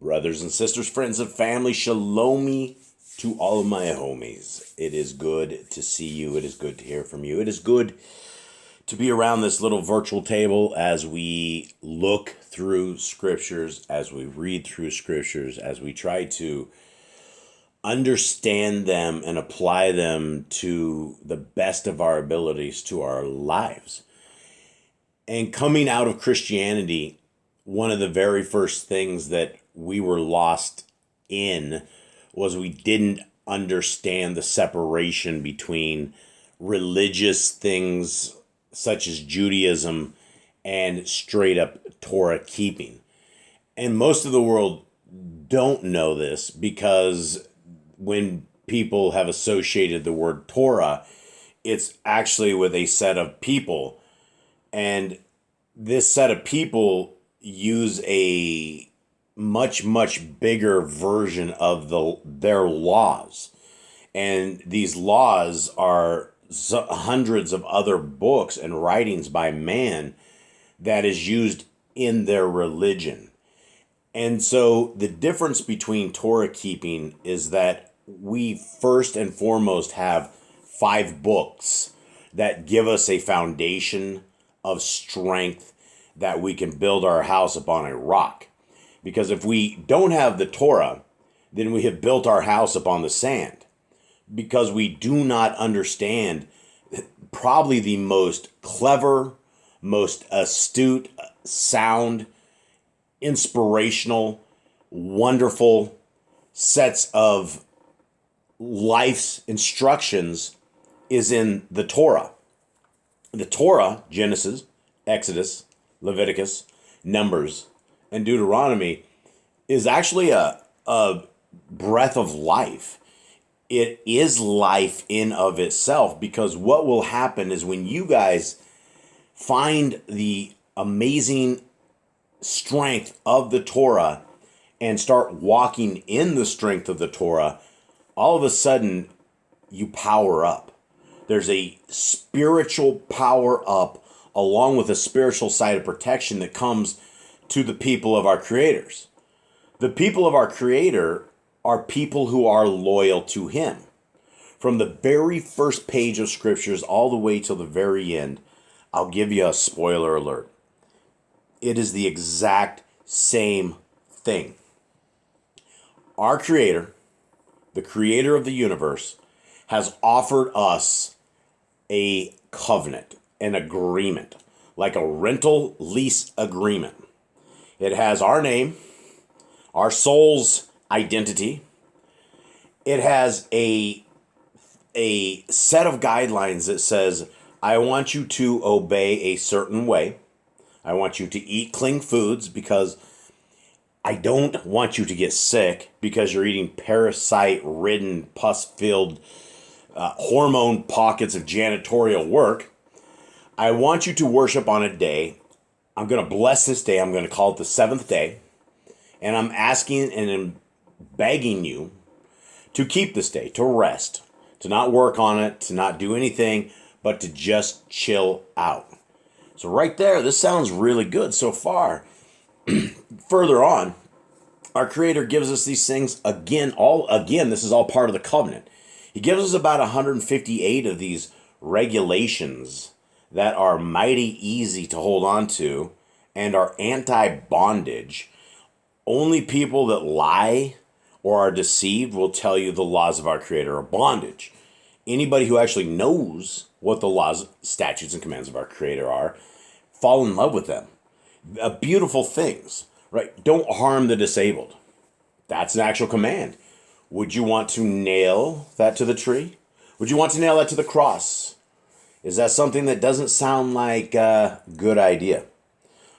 Brothers and sisters, friends and family, shalom to all of my homies. It is good to see you. It is good to hear from you. It is good to be around this little virtual table as we look through scriptures, as we read through scriptures, as we try to understand them and apply them to the best of our abilities to our lives. And coming out of Christianity, one of the very first things that we were lost in was we didn't understand the separation between religious things such as Judaism and straight up Torah keeping. And most of the world don't know this because when people have associated the word Torah, it's actually with a set of people. And this set of people use a much bigger version of their laws. And these laws are hundreds of other books and writings by man that is used in their religion. And so the difference between Torah keeping is that we first and foremost have 5 books that give us a foundation of strength that we can build our house upon a rock. Because if we don't have the Torah, then we have built our house upon the sand. Because we do not understand probably the most clever, most astute, sound, inspirational, wonderful sets of life's instructions is in the Torah. The Torah, Genesis, Exodus, Leviticus, Numbers, and Deuteronomy is actually a breath of life. It is life in of itself, because what will happen is when you guys find the amazing strength of the Torah and start walking in the strength of the Torah, all of a sudden you power up. There's a spiritual power up along with a spiritual side of protection that comes to the people of our creators. The people of our Creator are people who are loyal to Him. From the very first page of scriptures all the way till the very end, I'll give you a spoiler alert. It is the exact same thing. Our Creator, the Creator of the universe, has offered us a covenant, an agreement, like a rental lease agreement. It has our name, our soul's identity. It has a set of guidelines that says, I want you to obey a certain way. I want you to eat clean foods because I don't want you to get sick because you're eating parasite-ridden, pus-filled, hormone pockets of janitorial work. I want you to worship on a day. I'm going to bless this day. I'm going to call it the 7th day. And I'm asking and I'm begging you to keep this day, to rest, to not work on it, to not do anything, but to just chill out. So right there, this sounds really good so far. Further on, our Creator gives us these things again, this is all part of the covenant. He gives us about 158 of these regulations that are mighty easy to hold on to and are anti-bondage. Only people that lie or are deceived will tell you the laws of our Creator are bondage. Anybody who actually knows what the laws, statutes, and commands of our Creator are, fall in love with them. Beautiful things, right? Don't harm the disabled. That's an actual command. Would you want to nail that to the tree? Would you want to nail that to the cross? Is that something that doesn't sound like a good idea?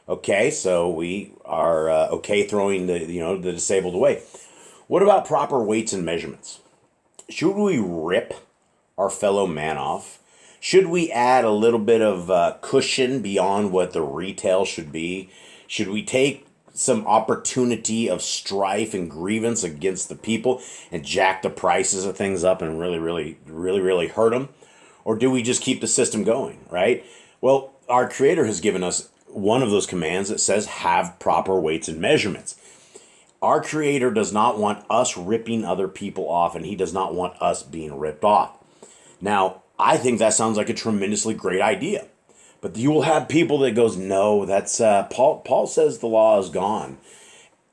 Okay, so we are okay throwing the disabled away. What about proper weights and measurements? Should we rip our fellow man off? Should we add a little bit of cushion beyond what the retail should be? Should we take some opportunity of strife and grievance against the people and jack the prices of things up and really hurt them? Or do we just keep the system going, right? Well, our Creator has given us one of those commands that says have proper weights and measurements. Our Creator does not want us ripping other people off, and He does not want us being ripped off. Now, I think that sounds like a tremendously great idea. But you will have people that goes, no, that's Paul says the law is gone.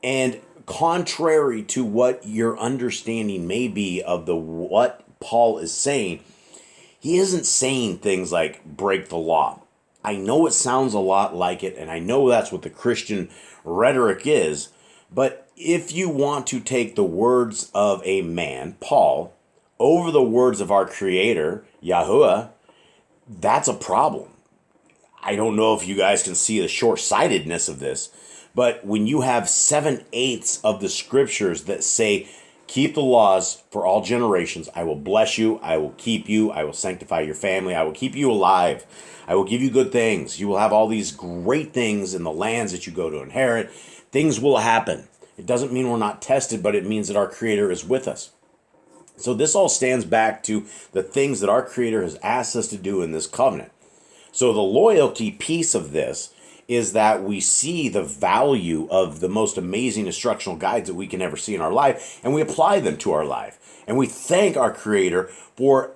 And contrary to what your understanding may be of what Paul is saying, he isn't saying things like break the law. I know it sounds a lot like it, and I know that's what the Christian rhetoric is, but if you want to take the words of a man, Paul, over the words of our Creator, Yahuwah, that's a problem. I don't know if you guys can see the short-sightedness of this, but when you have 7/8 of the scriptures that say, keep the laws for all generations, I will bless you, I will keep you, I will sanctify your family, I will keep you alive, I will give you good things, you will have all these great things in the lands that you go to inherit, things will happen. It doesn't mean we're not tested, but it means that our Creator is with us. So this all stands back to the things that our Creator has asked us to do in this covenant. So the loyalty piece of this is that we see the value of the most amazing instructional guides that we can ever see in our life, and we apply them to our life. And we thank our Creator for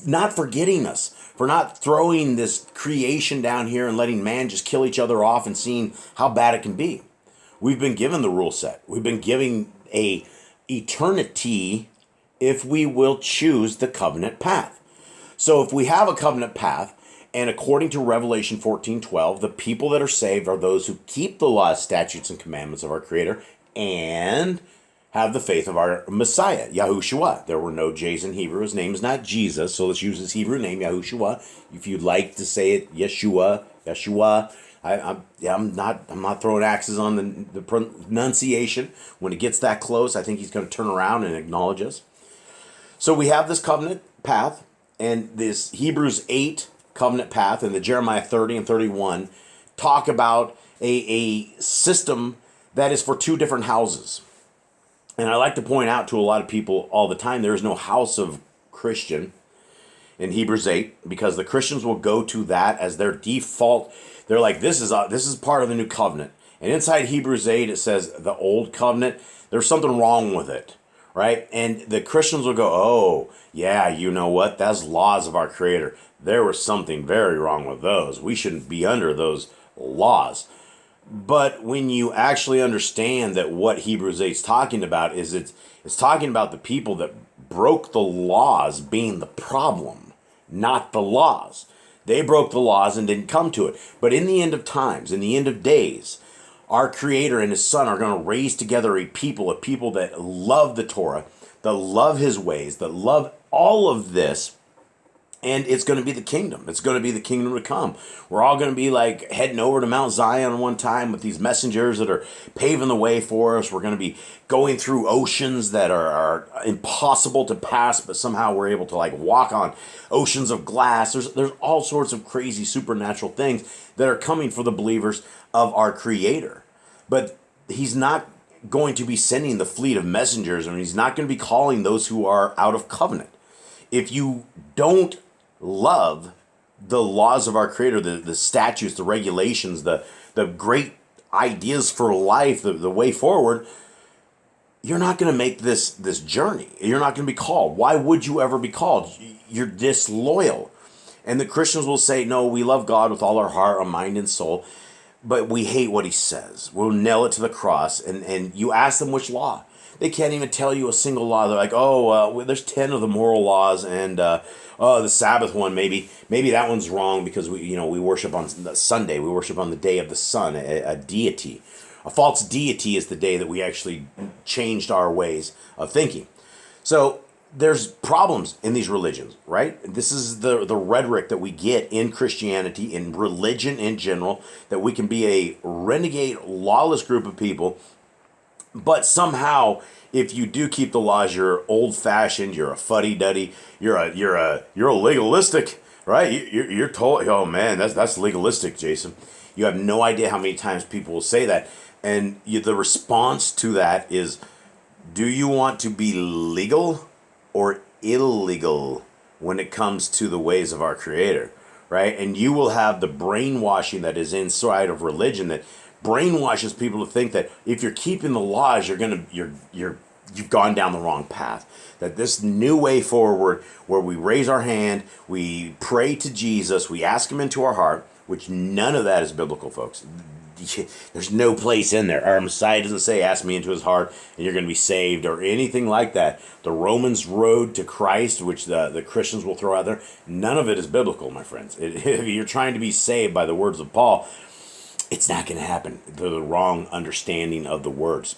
not forgetting us, for not throwing this creation down here and letting man just kill each other off and seeing how bad it can be. We've been given the rule set. We've been given a eternity if we will choose the covenant path. So if we have a covenant path, and according to Revelation 14:12, the people that are saved are those who keep the laws, statutes, and commandments of our Creator and have the faith of our Messiah, Yahushua. There were no J's in Hebrew. His name is not Jesus, so let's use his Hebrew name, Yahushua. If you'd like to say it, Yeshua. I'm not throwing axes on the pronunciation. When it gets that close, I think he's going to turn around and acknowledge us. So we have this covenant path, and this Hebrews 8 covenant path and the Jeremiah 30 and 31 talk about a system that is for two different houses. And I like to point out to a lot of people all the time, there is no house of Christian in Hebrews 8, because the Christians will go to that as their default. They're like, this is part of the new covenant. And inside Hebrews 8, it says the old covenant, there's something wrong with it, right? And the Christians will go, oh, yeah, you know what? That's laws of our Creator. There was something very wrong with those. We shouldn't be under those laws. But when you actually understand that what Hebrews 8 is talking about is it's talking about the people that broke the laws being the problem, not the laws. They broke the laws and didn't come to it. But in the end of times, in the end of days, our Creator and His Son are going to raise together a people that love the Torah, that love His ways, that love all of this. And it's going to be the kingdom. It's going to be the kingdom to come. We're all going to be like heading over to Mount Zion one time with these messengers that are paving the way for us. We're going to be going through oceans that are impossible to pass, but somehow we're able to like walk on oceans of glass. There's all sorts of crazy supernatural things that are coming for the believers of our Creator. But He's not going to be sending the fleet of messengers, and He's not going to be calling those who are out of covenant. If you don't love the laws of our Creator, the statutes, the regulations, the great ideas for life, the way forward, you're not going to make this journey. You're not going to be called. Why would you ever be called? You're disloyal. And the Christians will say, no, we love God with all our heart, our mind, and soul, but we hate what He says. We'll nail it to the cross. And you ask them which law. They can't even tell you a single law. They're like, there's 10 of the moral laws, and the Sabbath one, maybe that one's wrong because we worship on Sunday. We worship on the day of the sun, a deity. A false deity is the day that we actually changed our ways of thinking. So there's problems in these religions, right? This is the rhetoric that we get in Christianity, in religion in general, that we can be a renegade, lawless group of people. But somehow, if you do keep the laws, you're old-fashioned, you're a fuddy-duddy, you're a legalistic, right? You're told, oh man, that's legalistic, Jason. You have no idea how many times people will say that, and the response to that is, do you want to be legal or illegal when it comes to the ways of our Creator, right? And you will have the brainwashing that is inside of religion that brainwashes people to think that if you're keeping the laws, you've gone down the wrong path. That this new way forward, where we raise our hand, we pray to Jesus, we ask him into our heart, which none of that is biblical, folks. There's no place in there. Our Messiah doesn't say, ask me into his heart and you're going to be saved, or anything like that. The Romans road to Christ, which the Christians will throw out there, none of it is biblical, my friends. If you're trying to be saved by the words of Paul, it's not going to happen. They're the wrong understanding of the words.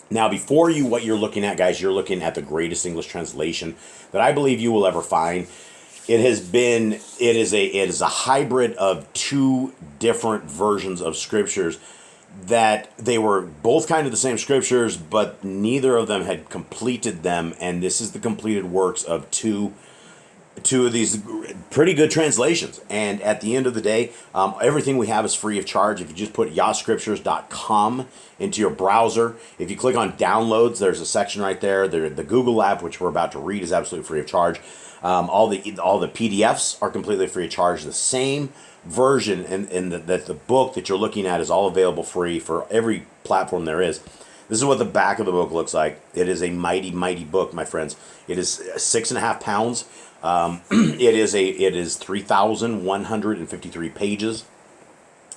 Now, before you, what you're looking at, guys, you're looking at the greatest English translation that I believe you will ever find. It is a hybrid of two different versions of scriptures, that they were both kind of the same scriptures, but neither of them had completed them. And this is the completed works of two of these pretty good translations. And at the end of the day, everything we have is free of charge. If you just put 𝐤𝐄𝐿Scriptures.com into your browser, if you click on downloads, there's a section right there. The Google app, which we're about to read, is absolutely free of charge. All the PDFs are completely free of charge. The same version and that the book that you're looking at is all available free for every platform there is. This is what the back of the book looks like. It is a mighty, mighty book, my friends. It is 6.5 pounds. It is 3,153 pages.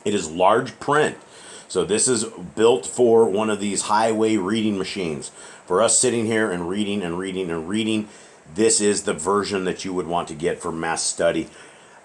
It is large print. So this is built for one of these highway reading machines. For us sitting here and reading and reading and reading, this is the version that you would want to get for mass study.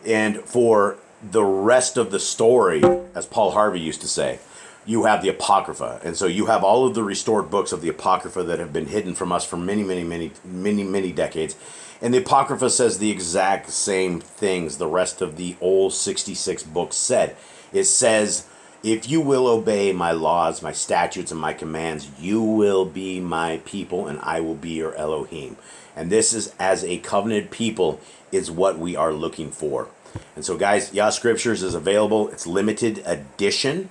And for the rest of the story, as Paul Harvey used to say, you have the Apocrypha. And so you have all of the restored books of the Apocrypha that have been hidden from us for many, many, many, many, many decades. And the Apocrypha says the exact same things the rest of the old 66 books said. It says, if you will obey my laws, my statutes, and my commands, you will be my people, and I will be your Elohim. And this is, as a covenant people, is what we are looking for. And so, guys, Yah Scriptures is available. It's limited edition.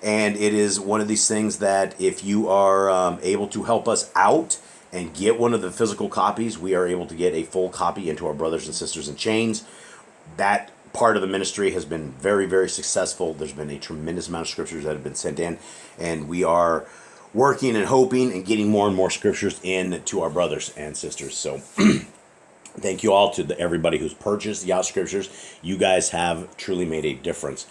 And it is one of these things that if you are able to help us out and get one of the physical copies, we are able to get a full copy into our brothers and sisters in chains. That part of the ministry has been very, very successful. There's been a tremendous amount of scriptures that have been sent in, and we are working and hoping and getting more and more scriptures in to our brothers and sisters. So thank you all to everybody who's purchased Yah Scriptures. You guys have truly made a difference.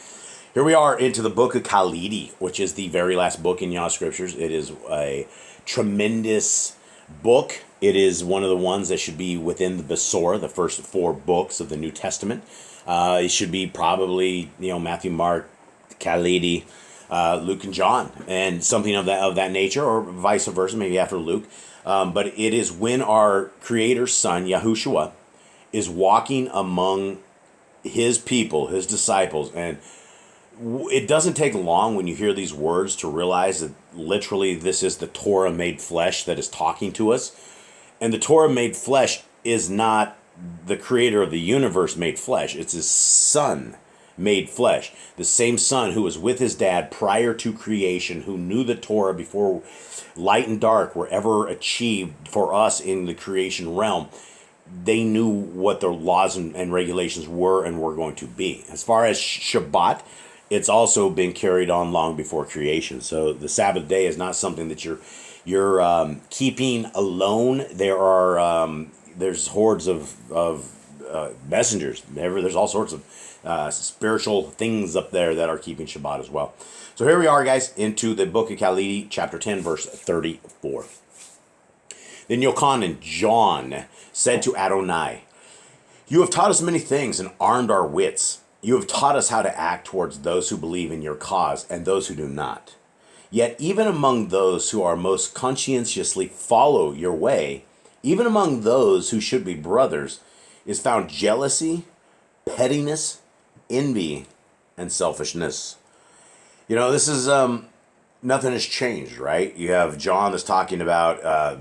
Here we are into the book of 𝐤𝐿, which is the very last book in Yah Scriptures. It is a tremendous book. It is one of the ones that should be within the Besorah, the first 4 books of the New Testament. It should be probably, Matthew, Mark, 𝐤𝐿, Luke, and John, and something of that nature, or vice versa, maybe after Luke. But it is when our Creator's Son, Yahushua, is walking among his people, his disciples, and it doesn't take long when you hear these words to realize that literally this is the Torah made flesh that is talking to us. And the Torah made flesh is not the creator of the universe made flesh. It's his son made flesh. The same son who was with his dad prior to creation, who knew the Torah before light and dark were ever achieved for us in the creation realm. They knew what the laws and regulations were and were going to be. As far as Shabbat, it's also been carried on long before creation. So the Sabbath day is not something that you're keeping alone. There's hordes of messengers. There's all sorts of spiritual things up there that are keeping Shabbat as well. So here we are, guys, into the book of 𝐤𝐿, chapter 10, verse 34. Then Yochanan, John, said to Adonai, "You have taught us many things and armed our wits. You have taught us how to act towards those who believe in your cause and those who do not. Yet even among those who are most conscientiously follow your way, even among those who should be brothers, is found jealousy, pettiness, envy, and selfishness." This is nothing has changed, right? You have John that's talking about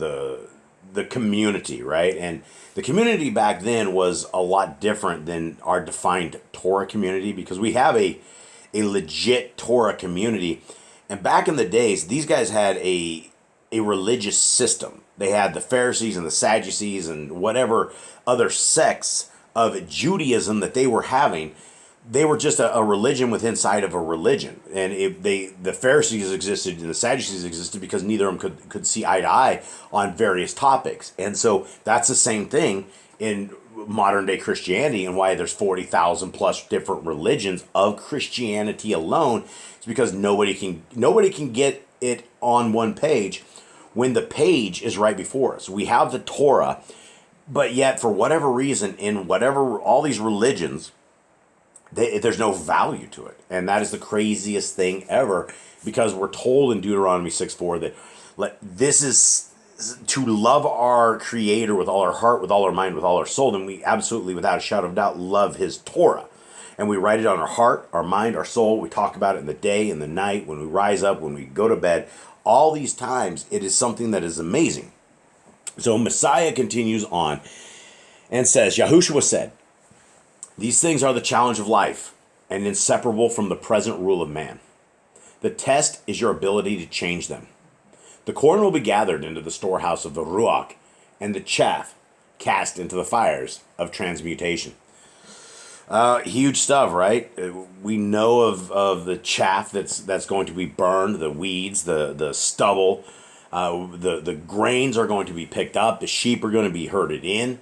the community, right? And the community back then was a lot different than our defined Torah community, because we have a legit Torah community. And back in the days, these guys had a religious system. They had the Pharisees and the Sadducees and whatever other sects of Judaism that they were having. they were just a religion within inside of a religion. And the Pharisees existed and the Sadducees existed because neither of them could see eye to eye on various topics. And so that's the same thing in modern day Christianity, and why there's 40,000 plus different religions of Christianity alone. It's because nobody can get it on one page when the page is right before us. We have the Torah, but yet for whatever reason, in all these religions, there's no value to it. And that is the craziest thing ever, because we're told in Deuteronomy 6:4 that this is to love our Creator with all our heart, with all our mind, with all our soul. Then we absolutely, without a shadow of doubt, love His Torah. And we write it on our heart, our mind, our soul. We talk about it in the day, in the night, when we rise up, when we go to bed. All these times, it is something that is amazing. So Messiah continues on and says, Yahushua said, "These things are the challenge of life and inseparable from the present rule of man. The test is your ability to change them. The corn will be gathered into the storehouse of the Ruach, and the chaff cast into the fires of transmutation." Huge stuff, right? We know of the chaff that's going to be burned, the weeds, the stubble. The grains are going to be picked up. The sheep are going to be herded in.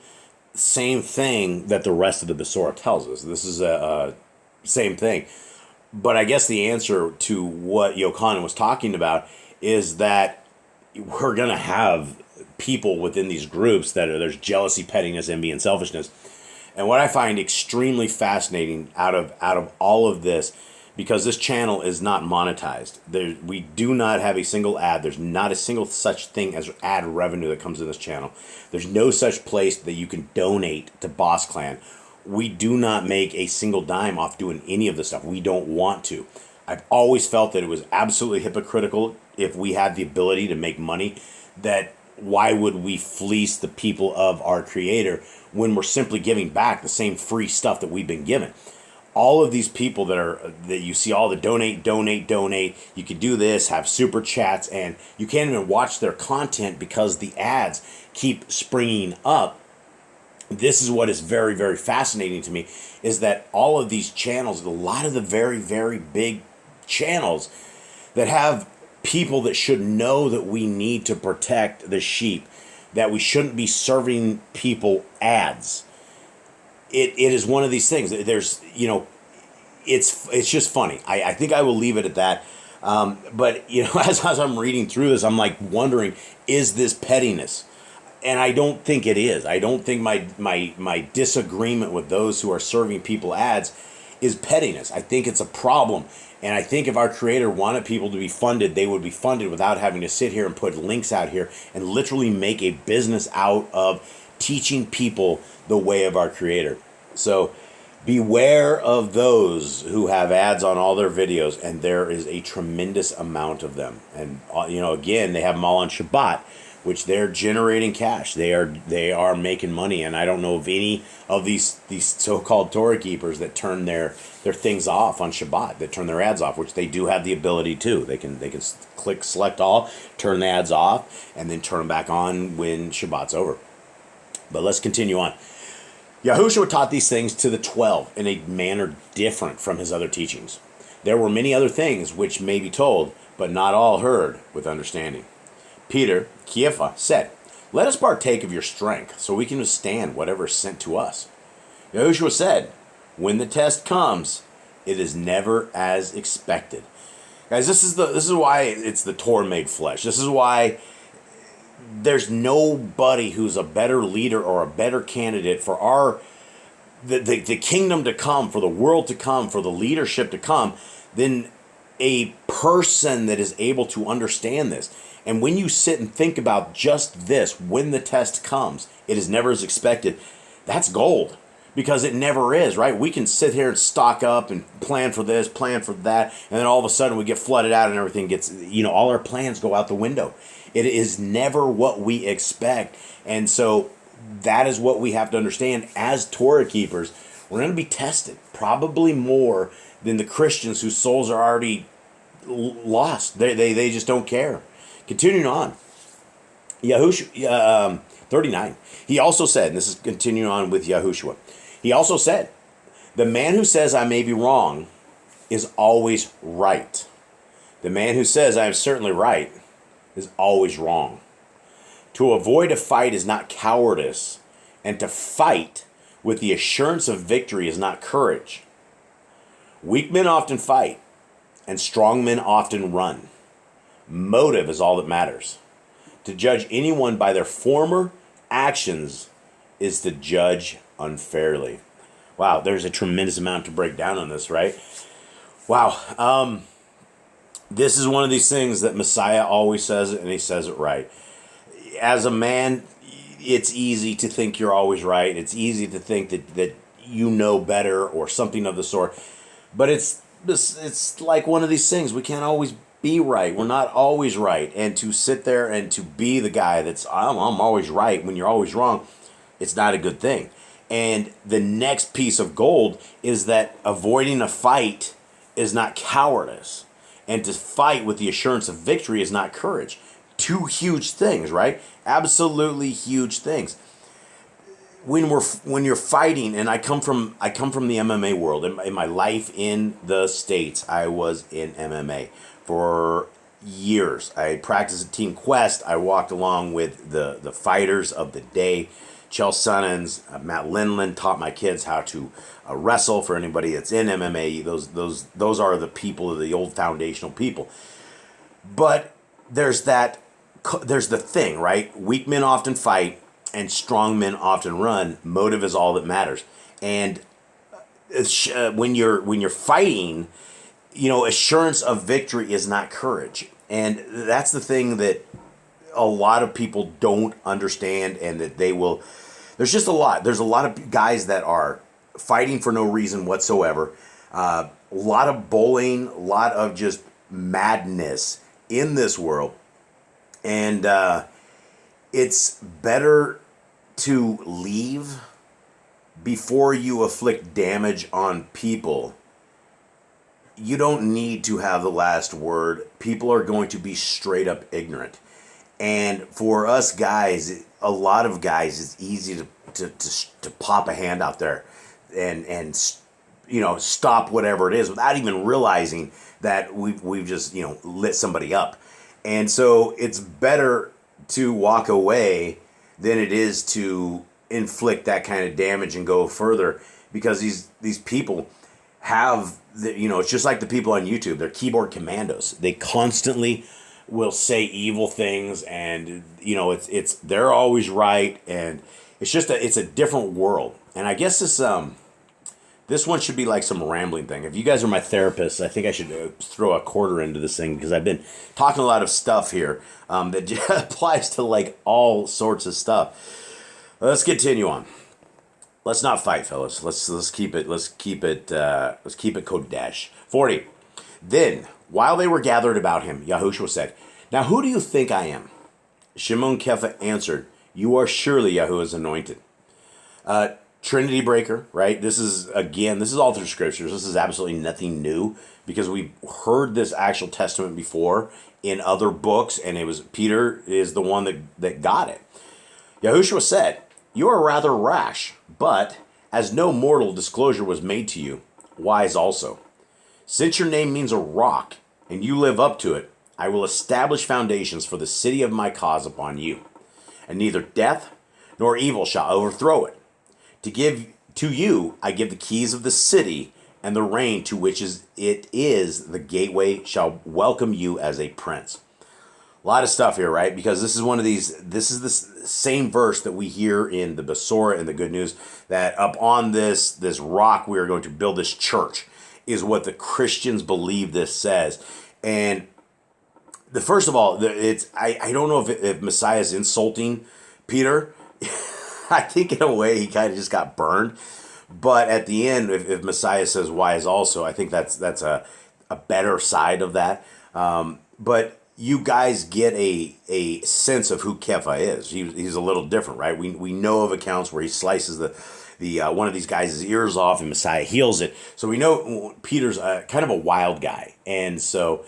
Same thing that the rest of the Besorah tells us. This is a same thing. But I guess the answer to what 𝤉𝐄𝐿 was talking about is that we're going to have people within these groups there's jealousy, pettiness, envy, and selfishness. And what I find extremely fascinating out of all of this, because this channel is not monetized. We do not have a single ad. There's not a single such thing as ad revenue that comes to this channel. There's no such place that you can donate to Boss Clan. We do not make a single dime off doing any of this stuff. We don't want to. I've always felt that it was absolutely hypocritical if we had the ability to make money, that why would we fleece the people of our Creator when we're simply giving back the same free stuff that we've been given? All of these people that you see, all the donate, you could do this, have super chats, and you can't even watch their content because the ads keep springing up. This is what is very, very fascinating to me, is that all of these channels, a lot of the very, very big channels that have people that should know that we need to protect the sheep, that we shouldn't be serving people ads. It is one of these things. There's, it's just funny. I think I will leave it at that. But as I'm reading through this, I'm like wondering, is this pettiness? And I don't think it is. I don't think my disagreement with those who are serving people ads is pettiness. I think it's a problem. And I think if our Creator wanted people to be funded, they would be funded without having to sit here and put links out here and literally make a business out of teaching people the way of our Creator. So beware of those who have ads on all their videos, and there is a tremendous amount of them. And again, they have them all on Shabbat, which they're generating cash. They are making money, and I don't know of any of these so-called Torah keepers that turn their things off on Shabbat, that turn their ads off, which they do have the ability to. They can click select all, turn the ads off, and then turn them back on when Shabbat's over. But let's continue on. Yahushua taught these things to the 12 in a manner different from his other teachings. There were many other things which may be told, but not all heard with understanding. Peter, 𝤉𝐿𝐿, said, "Let us partake of your strength, so we can withstand whatever is sent to us." Yahushua said, "When the test comes, it is never as expected." Guys, this is why it's the Torah made flesh. This is why there's nobody who's a better leader or a better candidate for the kingdom to come, for the world to come, for the leadership to come, than a person that is able to understand this. And when you sit and think about just this, when the test comes, it is never as expected. That's gold, because it never is, right? We can sit here and stock up and plan for this, plan for that, and then all of a sudden we get flooded out and everything gets, all our plans go out the window. It is never what we expect. And so that is what we have to understand as Torah keepers. We're going to be tested, probably more than the Christians whose souls are already lost. They just don't care. Continuing on, Yahushua 39. He also said, and this is continuing on with Yahushua. He also said, The man who says I may be wrong is always right. The man who says I am certainly right is always wrong. To avoid a fight is not cowardice, and to fight with the assurance of victory is not courage. Weak men often fight, and strong men often run. Motive is all that matters. To judge anyone by their former actions is to judge unfairly. Wow, there's a tremendous amount to break down on this, right? Wow. This is one of these things that Messiah always says it, and he says it right. As a man, it's easy to think you're always right. It's easy to think that you know better or something of the sort. But it's like one of these things. We can't always be right. We're not always right. And to sit there and to be the guy that's, I'm always right when you're always wrong, it's not a good thing. And the next piece of gold is that avoiding a fight is not cowardice. And to fight with the assurance of victory is not courage. Two huge things, right? Absolutely huge things. When you're fighting, and I come from the MMA world. In my life in the States, I was in MMA for years. I practiced at Team Quest. I walked along with the fighters of the day. Chael Sonnens, Matt Lindland taught my kids how to wrestle. For anybody that's in MMA, those are the people, the old foundational people. But there's the thing, right? Weak men often fight, and strong men often run. Motive is all that matters. And when you're fighting, assurance of victory is not courage. And that's the thing that a lot of people don't understand, and that they will. There's a lot of guys that are fighting for no reason whatsoever. A lot of bullying, a lot of just madness in this world. And it's better to leave before you inflict damage on people. You don't need to have the last word. People are going to be straight up ignorant. And for us guys, a lot of guys, it's easy to pop a hand out there and stop whatever it is without even realizing that we've just lit somebody up. And so it's better to walk away than it is to inflict that kind of damage and go further, because these people have it's just like the people on YouTube. They're keyboard commandos. They constantly will say evil things, and it's they're always right, and it's a different world. And I guess this one should be like some rambling thing. If you guys are my therapists, I think I should throw a quarter into this thing, because I've been talking a lot of stuff here that applies to like all sorts of stuff. Let's continue on. Let's not fight, fellas. Let's keep it Kodesh. 40. Then, while they were gathered about him, Yahushua said, "Now who do you think I am?" Shimon Kepha answered, "You are surely Yahuwah's anointed." Trinity breaker, right? This is all through scriptures. This is absolutely nothing new, because we've heard this actual testament before in other books, and it was Peter is the one that got it. Yahushua said, "You are rather rash, but as no mortal disclosure was made to you, wise also. Since your name means a rock, and you live up to it, I will establish foundations for the city of my cause upon you, and neither death nor evil shall overthrow it. To give to you, I give the keys of the city, and the reign to which it is the gateway shall welcome you as a prince." A lot of stuff here, right? Because this is the same verse that we hear in the Besorah and the Good News, that up on this rock we are going to build this church, is what the Christians believe this says. And first of all, I don't know if Messiah is insulting Peter. I think in a way he kind of just got burned. But at the end, if Messiah says wise also, I think that's a better side of that. But you guys get a sense of who Kepha is. He's a little different, right? We know of accounts where he slices the one of these guys' ears off, and Messiah heals it. So we know Peter's kind of a wild guy. And so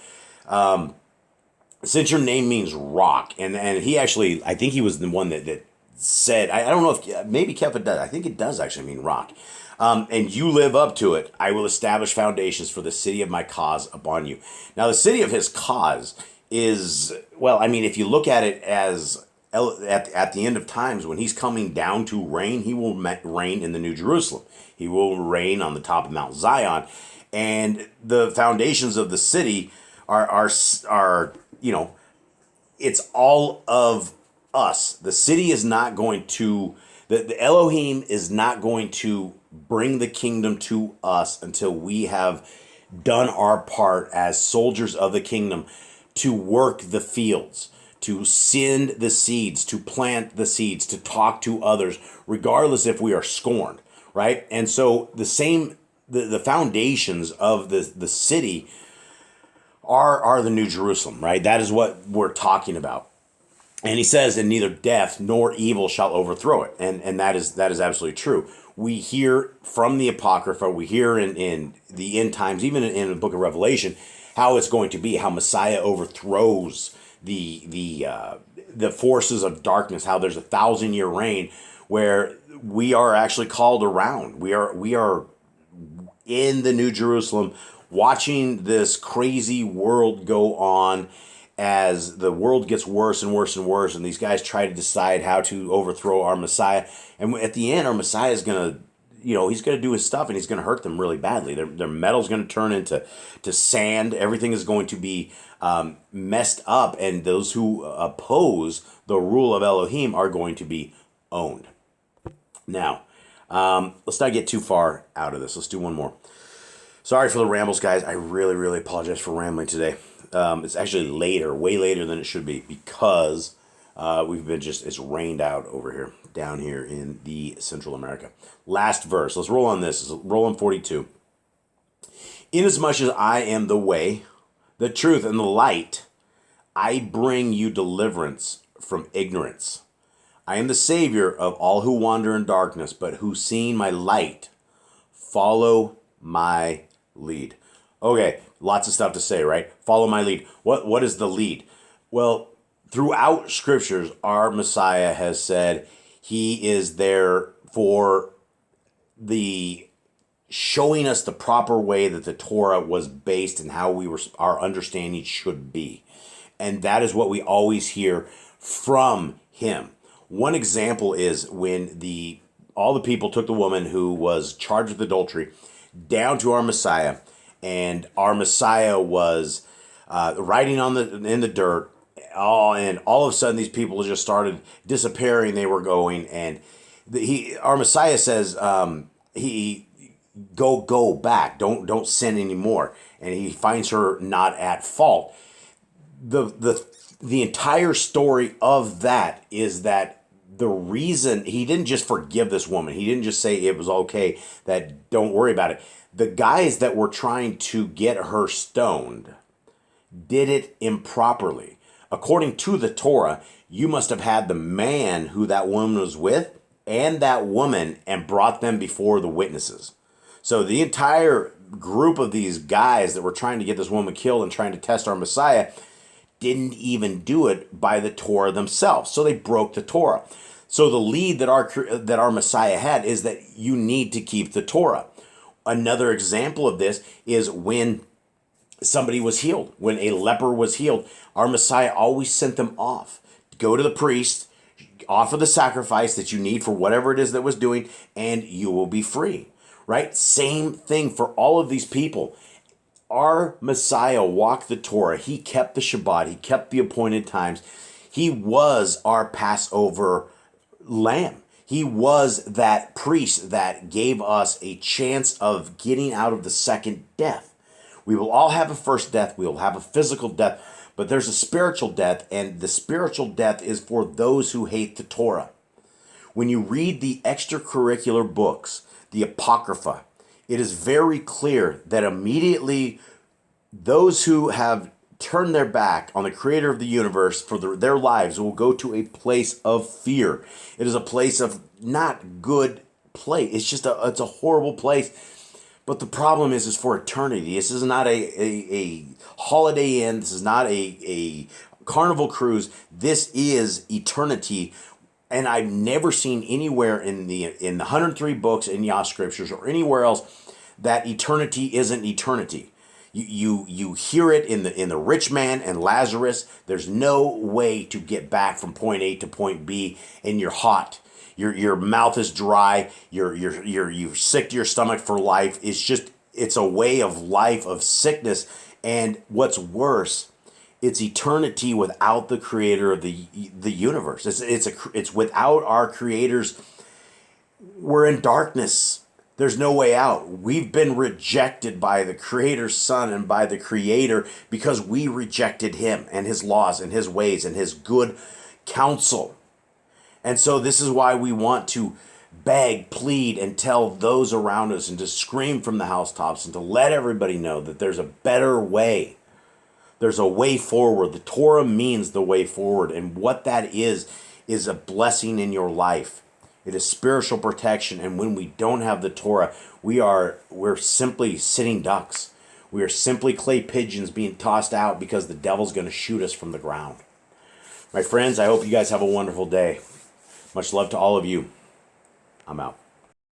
since your name means rock, and he actually, I think he was the one that said, I don't know if, maybe Kepha does. I think it does actually mean rock. And you live up to it, I will establish foundations for the city of my cause upon you. Now, the city of his cause is, well, I mean, if you look at it as at the end of times, when he's coming down to reign, he will reign in the New Jerusalem. He will reign on the top of Mount Zion. And the foundations of the city are it's all of us. The city is not going to, the Elohim is not going to bring the kingdom to us until we have done our part as soldiers of the kingdom to work the fields, to send the seeds, to plant the seeds, to talk to others, regardless if we are scorned, right? And so the foundations of the city are the New Jerusalem, right? That is what we're talking about. And he says, and neither death nor evil shall overthrow it. And that is absolutely true. We hear from the Apocrypha, we hear in the end times, even in the book of Revelation, how it's going to be, how Messiah overthrows the forces of darkness, how there's a 1,000-year reign where we are actually called around. We are in the New Jerusalem watching this crazy world go on as the world gets worse and worse and worse, and these guys try to decide how to overthrow our Messiah. And at the end, our Messiah is going to, he's going to do his stuff, and he's going to hurt them really badly. Their metal's going to turn into sand. Everything is going to be messed up, and those who oppose the rule of Elohim are going to be owned. Now, let's not get too far out of this. Let's do one more. Sorry for the rambles, guys. I really, really apologize for rambling today. It's actually later, way later than it should be, because it's rained out over here, down here in the Central America. Last verse. Let's roll on this. Roll on 42. Inasmuch as I am the way, the truth, and the light, I bring you deliverance from ignorance. I am the Savior of all who wander in darkness, but who, seeing my light, follow my lead. Okay, lots of stuff to say, right? Follow my lead. What is the lead? Well, throughout scriptures, our Messiah has said he is there for the showing us the proper way that the Torah was based and how our understanding should be. And that is what we always hear from him. One example is when all the people took the woman who was charged with adultery down to our Messiah, and our Messiah was riding in the dirt, and all of a sudden these people just started disappearing. They were going, and our Messiah says, go back, don't sin anymore, and he finds her not at fault. The entire story of that is that the reason he didn't just forgive this woman, he didn't just say it was okay, that don't worry about it. The guys that were trying to get her stoned did it improperly. According to the Torah, you must have had the man who that woman was with and that woman and brought them before the witnesses. So the entire group of these guys that were trying to get this woman killed and trying to test our Messiah didn't even do it by the Torah themselves. So they broke the Torah. So the lead that our Messiah had is that you need to keep the Torah. Another example of this is when somebody was healed, when a leper was healed, our Messiah always sent them off. Go to the priest, offer the sacrifice that you need for whatever it is that was doing, and you will be free, right? Same thing for all of these people. Our Messiah walked the Torah. He kept the Shabbat. He kept the appointed times. He was our Passover lamb. He was that priest that gave us a chance of getting out of the second death. We will all have a first death. We will have a physical death, but there's a spiritual death, and the spiritual death is for those who hate the Torah. When you read the extracurricular books, the Apocrypha, it is very clear that immediately those who have turned their back on the creator of the universe for their lives will go to a place of fear. It is a place of not good place. It's a horrible place. But the problem is for eternity. This is not a Holiday Inn. This is not a carnival cruise. This is eternity And I've never seen anywhere in the 103 books in Yah Scriptures or anywhere else that eternity isn't eternity. You hear it in the rich man and Lazarus. There's no way to get back from point A to point B, and you're hot. Your mouth is dry. You're sick to your stomach for life. It's a way of life of sickness. And what's worse, it's eternity without the creator of the universe. It's without our creators. We're in darkness. There's no way out. We've been rejected by the Creator's Son and by the Creator because we rejected Him and His laws and His ways and His good counsel. And so this is why we want to beg, plead, and tell those around us and to scream from the housetops and to let everybody know that there's a better way. There's a way forward. The Torah means the way forward. And what that is a blessing in your life. It is spiritual protection. And when we don't have the Torah, we're simply sitting ducks. We are simply clay pigeons being tossed out because the devil's going to shoot us from the ground. My friends, I hope you guys have a wonderful day. Much love to all of you. I'm out.